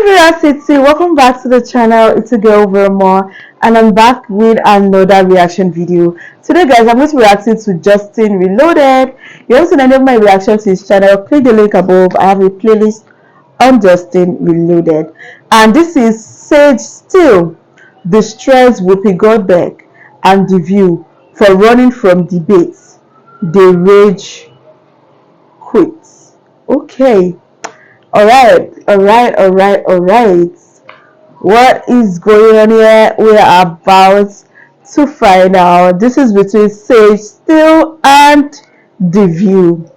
Vera City, welcome back to the channel. It's a girl Vermore, and I'm back with another reaction video. Today guys, I'm going to react to Justin Reloaded. You haven't seen any of my reactions to his channel, click the link above. I have a playlist on Justin Reloaded, and this is Sage Steele destroys Whoopi Goldberg and The View for running from debates. They rage quits. Okay. Alright. What is going on here? We are about to find out. This is between Sage Steele and The View.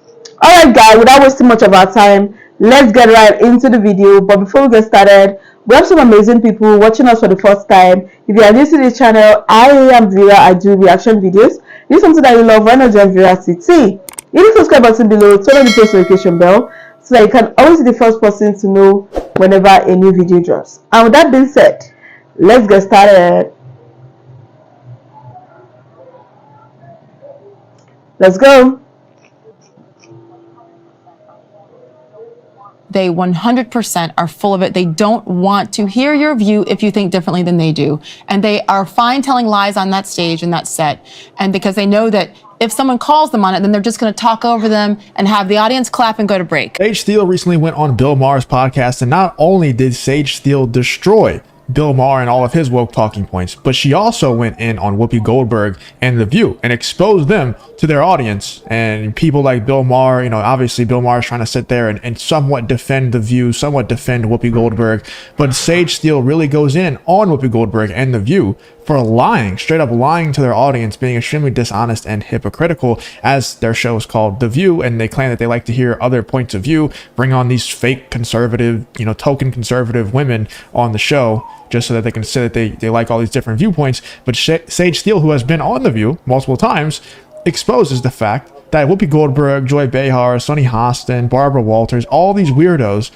Alright guys, without wasting much of our time, let's get right into the video. But before we get started, we have some amazing people watching us for the first time. If you are new to this channel, I am Vera. I do reaction videos. If it's something that you love, why not join Vera City? Hit the subscribe button below, turn on the post notification bell so that you can always be the first person to know whenever a new video drops. And with that being said, let's get started. Let's go. They 100% are full of it. They don't want to hear your view if you think differently than they do. And they are fine telling lies on that stage and that set. And because they know that if someone calls them on it, then they're just going to talk over them and have the audience clap and go to break. Sage Steele recently went on Bill Maher's podcast, and not only did Sage Steele destroy Bill Maher and all of his woke talking points, but she also went in on Whoopi Goldberg and The View and exposed them to their audience. And people like Bill Maher, obviously Bill Maher is trying to sit there and somewhat defend The View, somewhat defend Whoopi Goldberg, but Sage Steele really goes in on Whoopi Goldberg and The View for lying, straight up lying to their audience, being extremely dishonest and hypocritical, as their show is called The View, and they claim that they like to hear other points of view, bring on these fake conservative, token conservative women on the show, just so that they can say that they like all these different viewpoints. But Sage Steele, who has been on The View multiple times, exposes the fact that Whoopi Goldberg, Joy Behar, Sunny Hostin, Barbara Walters, all these weirdos,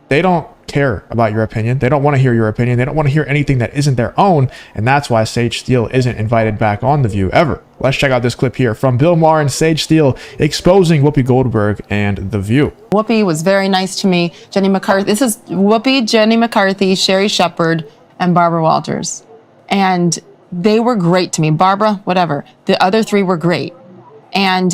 they don't care about your opinion. They don't want to hear your opinion. They don't want to hear anything that isn't their own. And that's why Sage Steele isn't invited back on The View ever. Let's check out this clip here from Bill Maher and Sage Steele exposing Whoopi Goldberg and The View. Whoopi was very nice to me. Jenny McCarthy. This is Whoopi, Jenny McCarthy, Sherry Shepard, and Barbara Walters. And they were great to me. Barbara, whatever. The other three were great. And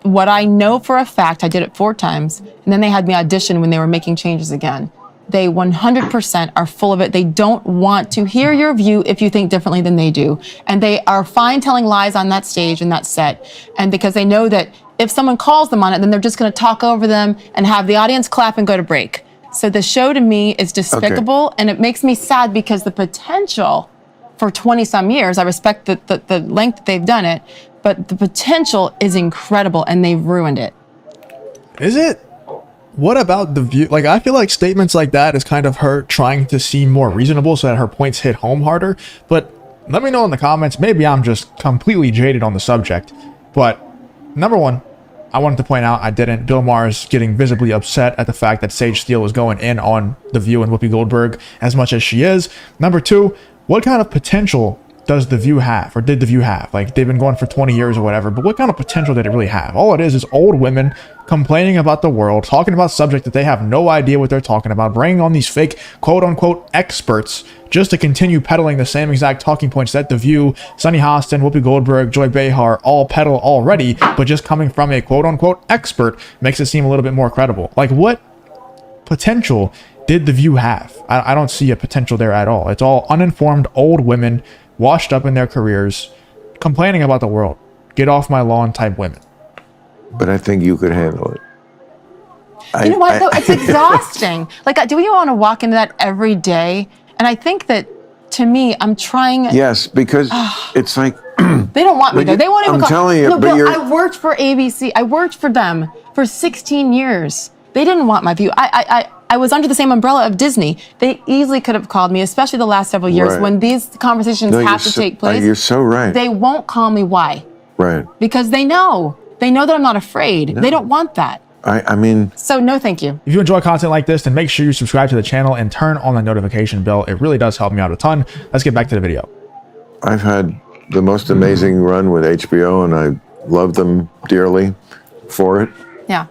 what I know for a fact, I did it 4 times, and then they had me audition when they were making changes again. They 100% are full of it. They don't want to hear your view if you think differently than they do. And they are fine telling lies on that stage and that set. And because they know that if someone calls them on it, then they're just going to talk over them and have the audience clap and go to break. So the show to me is despicable, and it makes me sad because the potential for 20-some years, I respect the length that they've done it, but the potential is incredible, and they've ruined it. Is it? What about The View? Like, I feel like statements like that is kind of her trying to seem more reasonable so that her points hit home harder. But let me know in the comments. Maybe I'm just completely jaded on the subject. But number one, I wanted to point out I didn't. Bill Maher is getting visibly upset at the fact that Sage Steele was going in on The View and Whoopi Goldberg as much as she is. Number two, what kind of potential does The View have, or did The View have? Like, they've been going for 20 years or whatever, but what kind of potential did it really have? All it is old women complaining about the world, talking about subjects that they have no idea what they're talking about, bringing on these fake quote-unquote experts just to continue peddling the same exact talking points that The View, Sunny Hostin, Whoopi Goldberg, Joy Behar all peddle already, but just coming from a quote-unquote expert makes it seem a little bit more credible. Like, what potential did The View have? I don't see a potential there at all. It's all uninformed old women, washed up in their careers, complaining about the world. Get off my lawn type women. But I think you could handle it. You know what, though? It's exhausting. Like, do we want to walk into that every day? And I think that, to me, I'm trying... Yes, because it's like... They don't want me there. They won't even I'm call. telling you, no, but Bill, I worked for ABC. I worked for them for 16 years. They didn't want my view. I was under the same umbrella of Disney. They easily could have called me, especially the last several years when these conversations have to take place. You're so right. They won't call me. Why? Right. Because they know that I'm not afraid. No. They don't want that. I mean... So no, thank you. If you enjoy content like this, then make sure you subscribe to the channel and turn on the notification bell. It really does help me out a ton. Let's get back to the video. I've had the most amazing run with HBO, and I love them dearly for it. Yeah.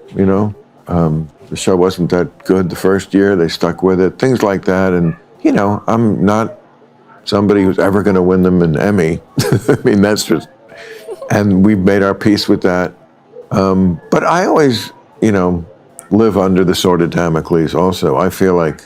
the show wasn't that good the first year. They stuck with it, things like that. And, you know, I'm not somebody who's ever going to win them an Emmy. I mean, that's just, and we've made our peace with that. But I always, you know, live under the sword of Damocles also. I feel like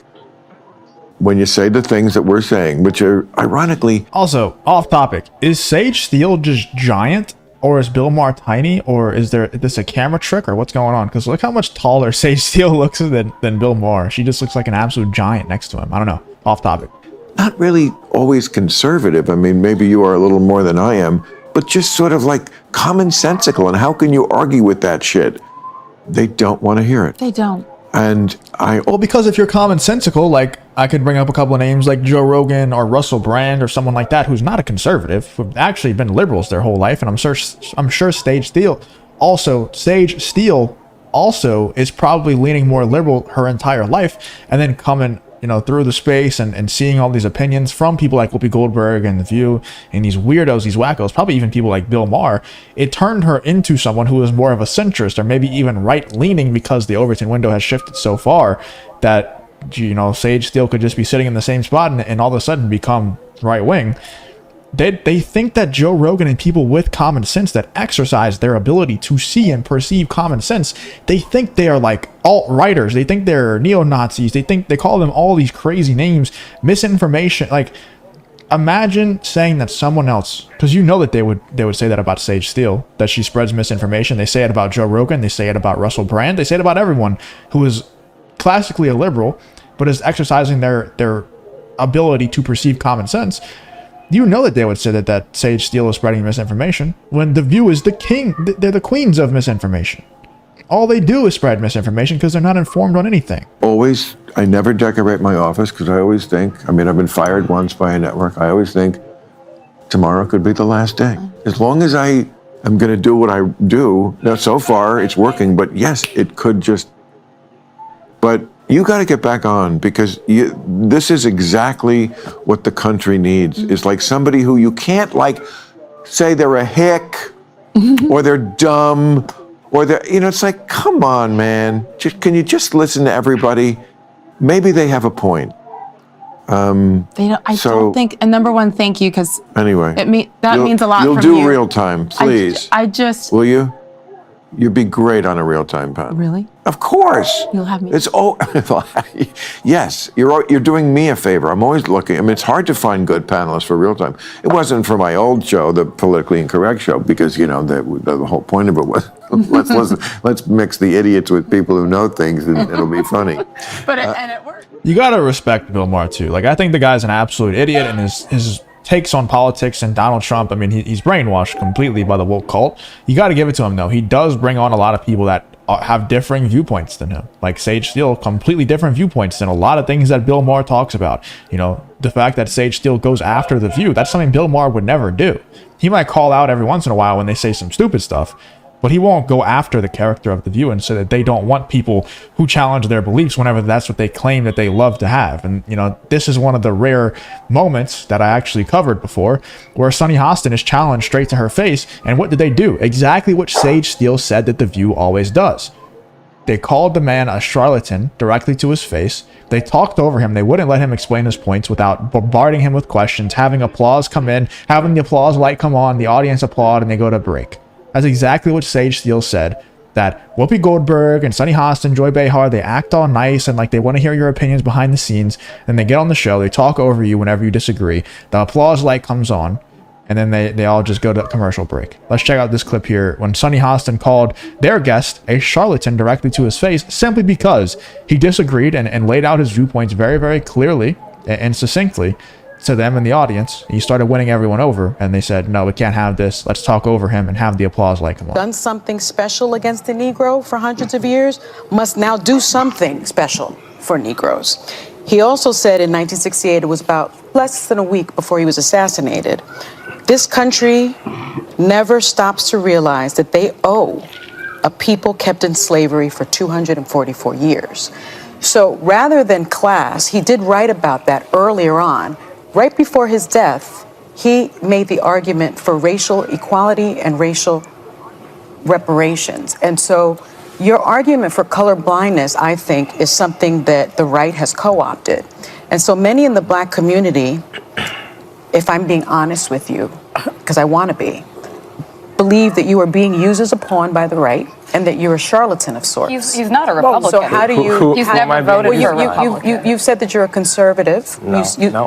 when you say the things that we're saying, which are ironically... Also, off topic, is Sage Steele just giant? Or is Bill Maher tiny? Or is this a camera trick? Or what's going on? Because look how much taller Sage Steele looks than Bill Maher. She just looks like an absolute giant next to him. I don't know. Off topic. Not really always conservative. I mean, maybe you are a little more than I am, but just sort of like commonsensical. And how can you argue with that shit? They don't want to hear it. They don't. And Well, because if you're commonsensical, like I could bring up a couple of names like Joe Rogan or Russell Brand or someone like that who's not a conservative, who've actually been liberals their whole life, and I'm sure Sage Steele also is probably leaning more liberal her entire life, and then coming, you know, through the space and seeing all these opinions from people like Whoopi Goldberg and The View and these weirdos, these wackos, probably even people like Bill Maher, it turned her into someone who is more of a centrist or maybe even right-leaning because the Overton window has shifted so far that, you know, Sage Steele could just be sitting in the same spot and all of a sudden become right-wing. They think that Joe Rogan and people with common sense that exercise their ability to see and perceive common sense, they think they are like alt-righters. They think they're neo-Nazis. They call them all these crazy names, misinformation. Like, imagine saying that someone else, because you know that they would say that about Sage Steele, that she spreads misinformation. They say it about Joe Rogan. They say it about Russell Brand. They say it about everyone who is classically a liberal, but is exercising their ability to perceive common sense. You know that they would say that Sage Steele is spreading misinformation when The View is the king. They're the queens of misinformation. All they do is spread misinformation because they're not informed on anything. always, I never decorate my office because I always think, I mean, I've been fired once by a network. I always think tomorrow could be the last day. As long as I am going to do what I do. Now, so far it's working, but yes, it could just, but you got to get back on because this is exactly what the country needs. It's like somebody who you can't like say they're a hick or they're dumb or they're, you know, it's like, come on, man. Can you just listen to everybody? Maybe they have a point. They don't, I don't think, and number one, thank you, because anyway, that means a lot from you. You'll do real time, please. I just. Will you? You'd be great on a real time panel. Really? Of course. You'll have me. It's yes. You're doing me a favor. I'm always looking. I mean, it's hard to find good panelists for real time. It wasn't for my old show, the politically incorrect show, because you know the whole point of it was let's mix the idiots with people who know things, and it'll be funny. But it worked. You gotta respect Bill Maher too. Like, I think the guy's an absolute idiot, and his takes on politics and Donald Trump, I mean, he's brainwashed completely by the woke cult. You got to give it to him, though. He does bring on a lot of people that have differing viewpoints than him. Like Sage Steele, completely different viewpoints than a lot of things that Bill Maher talks about. You know, the fact that Sage Steele goes after The View, that's something Bill Maher would never do. He might call out every once in a while when they say some stupid stuff, but he won't go after the character of The View and say that they don't want people who challenge their beliefs whenever that's what they claim that they love to have. And, you know, this is one of the rare moments that I actually covered before where Sunny Hostin is challenged straight to her face. And what did they do? Exactly what Sage Steele said that The View always does. They called the man a charlatan directly to his face. They talked over him. They wouldn't let him explain his points without bombarding him with questions, having applause come in, having the applause light come on, the audience applaud, and they go to break. That's exactly what Sage Steele said, that Whoopi Goldberg and Sunny Hostin, Joy Behar, they act all nice and like they want to hear your opinions behind the scenes. Then they get on the show, they talk over you whenever you disagree. The applause light comes on, and then they all just go to commercial break. Let's check out this clip here when Sunny Hostin called their guest a charlatan directly to his face simply because he disagreed and laid out his viewpoints very, very clearly and succinctly to them in the audience. He started winning everyone over, and they said, no, we can't have this. Let's talk over him and have the applause like him on. Done something special against the Negro for hundreds of years, must now do something special for Negroes. He also said in 1968, it was about less than a week before he was assassinated, this country never stops to realize that they owe a people kept in slavery for 244 years. So rather than class, he did write about that earlier on. Right before his death, he made the argument for racial equality and racial reparations. And so Your argument for color blindness, I think, is something that the right has co-opted. And so many in the black community, if I'm being honest with you, because I want to be, believe that you are being used as a pawn by the right and that you're a charlatan of sorts. He's not a Republican. So how do you... He's never voted for a Republican. You've said that you're a conservative. No.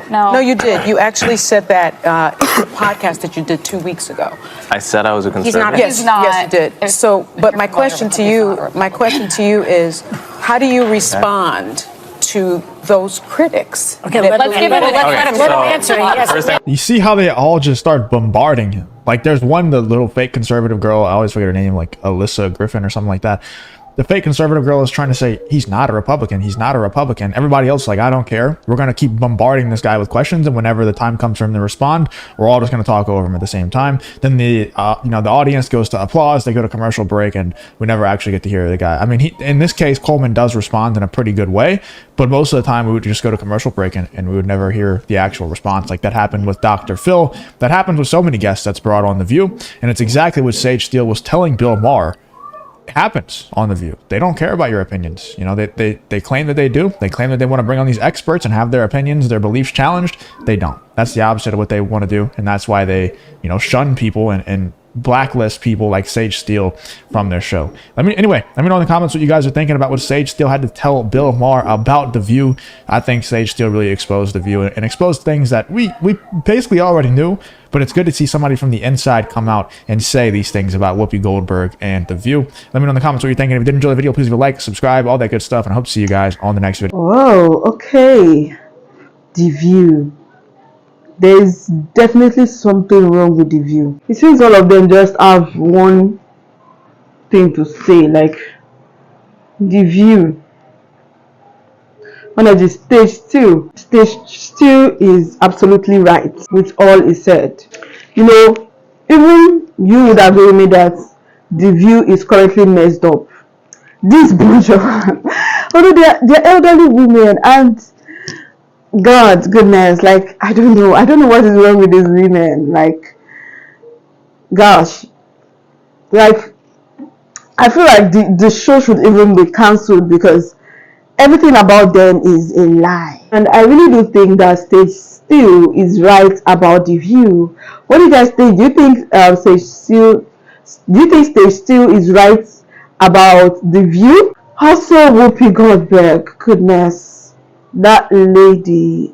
No, you did. You actually said that in the podcast that you did 2 weeks ago. I said I was a conservative. Yes, you did. So, but my question to you is, how do you respond to those critics? Okay, let's let him answer. Yes. You see how they all just start bombarding him. Like there's one, the little fake conservative girl, I always forget her name, like Alyssa Griffin or something like that. The fake conservative girl is trying to say, he's not a Republican. He's not a Republican. Everybody else is like, I don't care. We're going to keep bombarding this guy with questions. And whenever the time comes for him to respond, we're all just going to talk over him at the same time. Then the audience goes to applause. They go to commercial break and we never actually get to hear the guy. I mean, in this case, Coleman does respond in a pretty good way, but most of the time we would just go to commercial break and we would never hear the actual response. Like that happened with Dr. Phil. That happens with so many guests that's brought on The View. And it's exactly what Sage Steele was telling Bill Maher happens on The View. They don't care about your opinions. You know, they claim that they do. They claim that they want to bring on these experts and have their opinions, their beliefs challenged. They don't. That's the opposite of what they want to do. And that's why they, shun people and blacklist people like Sage Steele from their show. Let me know in the comments what you guys are thinking about what Sage Steele had to tell Bill Maher about The View. I think Sage Steele really exposed The View and exposed things that we basically already knew, but it's good to see somebody from the inside come out and say these things about Whoopi Goldberg and The View. Let me know in the comments what you're thinking. If you did enjoy the video, please leave a like, subscribe, all that good stuff, and I hope to see you guys on the next video. Oh, okay. The View. There's definitely something wrong with The View. It seems all of them just have one thing to say, like The View. One of the Stage Steele is absolutely right with all he said. Even you would agree with me that The View is currently messed up. This bunch of although they're elderly women and God, goodness, like I don't know what is wrong with these women. Like, gosh, like I feel like the show should even be cancelled because everything about them is a lie. And I really do think that Stage Steele is right about The View. What do you guys think? Do you think Stage Steele is right about The View? Also, Whoopi Goldberg, goodness, that lady,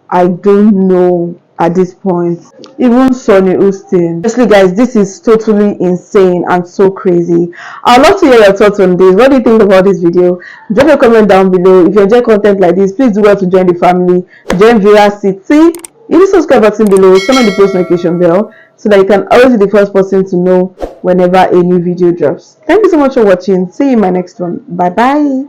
I don't know at this point. Even Sonny Houston. Honestly, guys, this is totally insane and so crazy. I'd love to hear your thoughts on this. What do you think about this video? Drop a comment down below. If you enjoy content like this, please do well to join the family. Join Veracity. Hit the subscribe button below. Turn on the post notification bell so that you can always be the first person to know whenever a new video drops. Thank you so much for watching. See you in my next one. Bye bye.